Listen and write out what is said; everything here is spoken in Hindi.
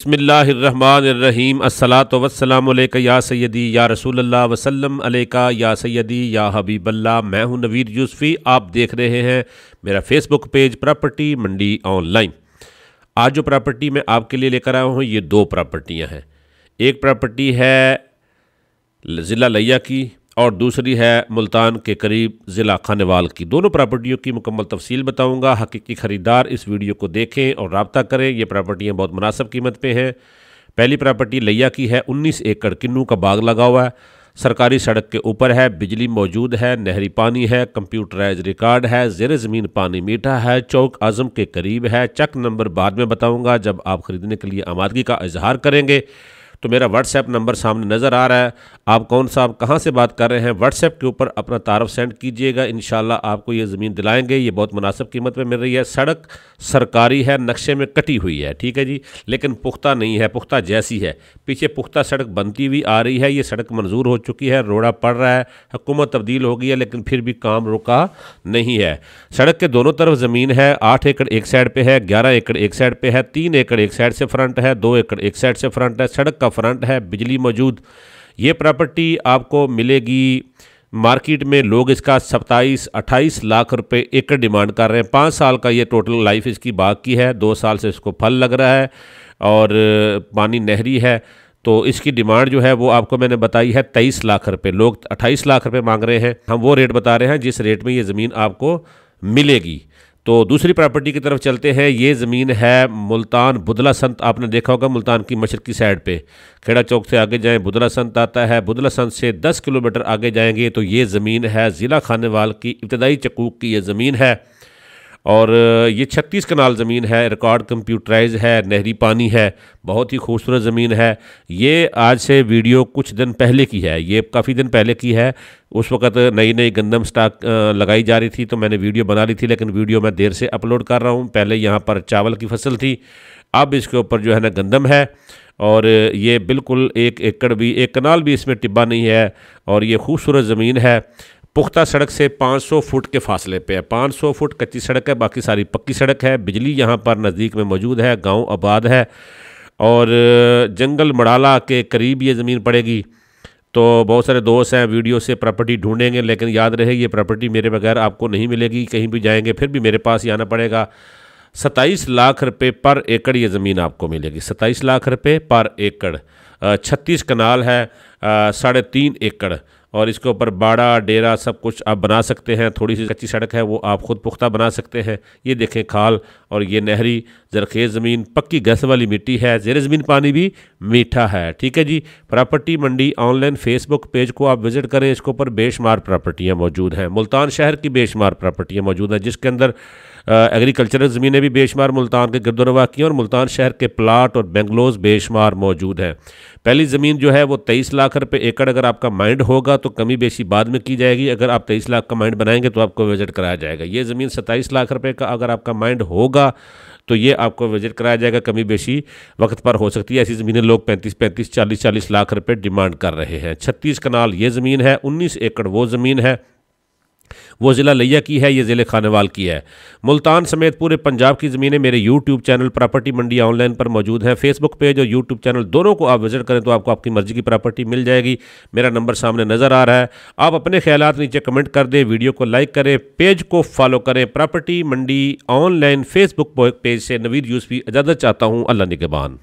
बिस्मिल्लाहिर्रहमानिर्रहीम अस्सलातु वस्सलामु अलैका या सय्यदी या रसूलल्लाह वसल्लम अलैका या सय्यदी या हबीबल्लाह। मैं हूं नवीर यूसुफ़ी। आप देख रहे हैं मेरा फेसबुक पेज प्रॉपर्टी मंडी ऑनलाइन। आज जो प्रॉपर्टी मैं आपके लिए लेकर आया हूं ये दो प्रॉपर्टियां हैं। एक प्रॉपर्टी है ज़िला लिया की और दूसरी है मुल्तान के करीब ज़िला खानेवाल की। दोनों प्रॉपर्टियों की मुकम्मल तफसील बताऊंगा। हकीकी ख़रीदार इस वीडियो को देखें और रब्ता करें। ये प्रॉपर्टियाँ बहुत मुनासिब कीमत पे हैं। पहली प्रॉपर्टी लिया की है, 19 एकड़ किन्नू का बाग लगा हुआ है, सरकारी सड़क के ऊपर है, बिजली मौजूद है, नहरी पानी है, कंप्यूटराइज रिकॉर्ड है, ज़ेर ज़मीन पानी मीठा है, चौक आज़म के करीब है। चक नंबर बाद में बताऊँगा जब आप ख़रीदने के लिए आमादगी का इजहार करेंगे। तो मेरा व्हाट्सएप नंबर सामने नज़र आ रहा है। आप कौन सा, आप कहाँ से बात कर रहे हैं, व्हाट्सएप के ऊपर अपना तारफ़ सेंड कीजिएगा। इंशाल्लाह आपको ये ज़मीन दिलाएंगे। ये बहुत मुनासिब कीमत पे मिल रही है। सड़क सरकारी है, नक्शे में कटी हुई है, ठीक है जी, लेकिन पुख्ता नहीं है, पुख्ता जैसी है। पीछे पुख्ता सड़क बनती हुई आ रही है। ये सड़क मंजूर हो चुकी है, रोड़ा पड़ रहा है, हुकूमत तब्दील हो गई है, लेकिन फिर भी काम रुका नहीं है। सड़क के दोनों तरफ ज़मीन है। 8 एकड़ एक साइड पे है, 11 एकड़ एक साइड पे है, 3 एकड़ एक साइड से फ्रंट है, 2 एकड़ एक साइड से फ्रंट है। सड़क का फ्रंट है, बिजली मौजूद। ये प्रॉपर्टी आपको मिलेगी मार्केट में, लोग इसका 27-28 लाख रुपए एकड़ डिमांड कर रहे हैं। 5 साल का ये टोटल लाइफ इसकी बाग की है। 2 साल से इसको फल लग रहा है और पानी नहरी है। तो इसकी डिमांड जो है वो आपको मैंने बताई है 23 लाख रुपए। लोग 28 लाख रुपए मांग रहे हैं। हम वो रेट बता रहे हैं जिस रेट में ये ज़मीन आपको मिलेगी। तो दूसरी प्रॉपर्टी की तरफ चलते हैं। ये ज़मीन है मुल्तान बुधला संत। आपने देखा होगा मुल्तान की मशरकी साइड पे खेड़ा चौक से आगे जाएं बुधला संत आता है। बुधला संत से 10 किलोमीटर आगे जाएंगे तो ये ज़मीन है ज़िला खानेवाल की इब्तदाई चकूक की ये ज़मीन है और ये 36 कनाल ज़मीन है। रिकॉर्ड कंप्यूटराइज है, नहरी पानी है, बहुत ही खूबसूरत ज़मीन है। ये आज से वीडियो कुछ दिन पहले की है, ये काफ़ी दिन पहले की है। उस वक़्त नई नई गंदम स्टॉक लगाई जा रही थी तो मैंने वीडियो बना ली थी, लेकिन वीडियो मैं देर से अपलोड कर रहा हूँ। पहले यहाँ पर चावल की फसल थी, अब इसके ऊपर जो है ना गंदम है और ये बिल्कुल 1 एकड़ भी, 1 कनाल भी इसमें टिब्बा नहीं है और ये खूबसूरत ज़मीन है। पुख्ता सड़क से 500 फुट के फासले पे है। 500 फुट कच्ची सड़क है, बाकी सारी पक्की सड़क है। बिजली यहाँ पर नज़दीक में मौजूद है, गांव आबाद है और जंगल मड़ाला के करीब ये ज़मीन पड़ेगी। तो बहुत सारे दोस्त हैं वीडियो से प्रॉपर्टी ढूंढेंगे, लेकिन याद रहे ये प्रॉपर्टी मेरे बगैर आपको नहीं मिलेगी। कहीं भी जाएंगे फिर भी मेरे पास ही आना पड़ेगा। 27 लाख रुपये पर एकड़ ये ज़मीन आपको मिलेगी। 27 लाख रुपये पर एकड़। 36 कनाल है, 3.5 एकड़ और इसके ऊपर बाड़ा डेरा सब कुछ आप बना सकते हैं। थोड़ी सी कच्ची सड़क है वो आप खुद पुख्ता बना सकते हैं। ये देखें खाल और ये नहरी ज़रखेज़ ज़मीन, पक्की गैस वाली मिट्टी है, ज़ेर ज़मीन पानी भी मीठा है, ठीक है जी। प्रॉपर्टी मंडी ऑनलाइन फेसबुक पेज को आप विज़िट करें। इसके ऊपर बेशुमार प्रॉपर्टियाँ मौजूद हैं। मुल्तान शहर की बेशुमार प्रॉपर्टियाँ मौजूद हैं जिसके अंदर एग्रीकल्चरल ज़मीनें भी बेशुमार मुल्तान के गिरदोनवा की और मुल्तान शहर के प्लाट और बेंगलोज बेशुमार मौजूद हैं। पहली ज़मीन जो है वो 23 लाख रुपए एकड़। अगर आपका माइंड होगा तो कमी बेशी बाद में की जाएगी। अगर आप 23 लाख का माइंड बनाएंगे तो आपको विज़िट कराया जाएगा। ये ज़मीन 27 लाख रुपए का अगर आपका माइंड होगा तो ये आपको विज़िट कराया जाएगा। कमी बेशी वक्त पर हो सकती है। ऐसी ज़मीनें लोग 35-35, 40-40 लाख रुपए डिमांड कर रहे हैं। 36 कनाल ये ज़मीन है, 19 एकड़ वो ज़मीन है, वो ज़िला लिया की है, ये ज़िले खानेवाल की है। मुल्तान समेत पूरे पंजाब की ज़मीनें मेरे यूट्यूब चैनल प्रॉपर्टी मंडी ऑनलाइन पर मौजूद हैं। फेसबुक पेज और यूट्यूब चैनल दोनों को आप विज़िट करें तो आपको आपकी मर्ज़ी की प्रॉपर्टी मिल जाएगी। मेरा नंबर सामने नज़र आ रहा है। आप अपने ख्यालात नीचे कमेंट कर दें, वीडियो को लाइक करें, पेज को फॉलो करें। प्रॉपर्टी मंडी ऑनलाइन फेसबुक पेज से नवीद यूसुफ़ी इजाज़त चाहता हूँ। अल्लाह निगहबान।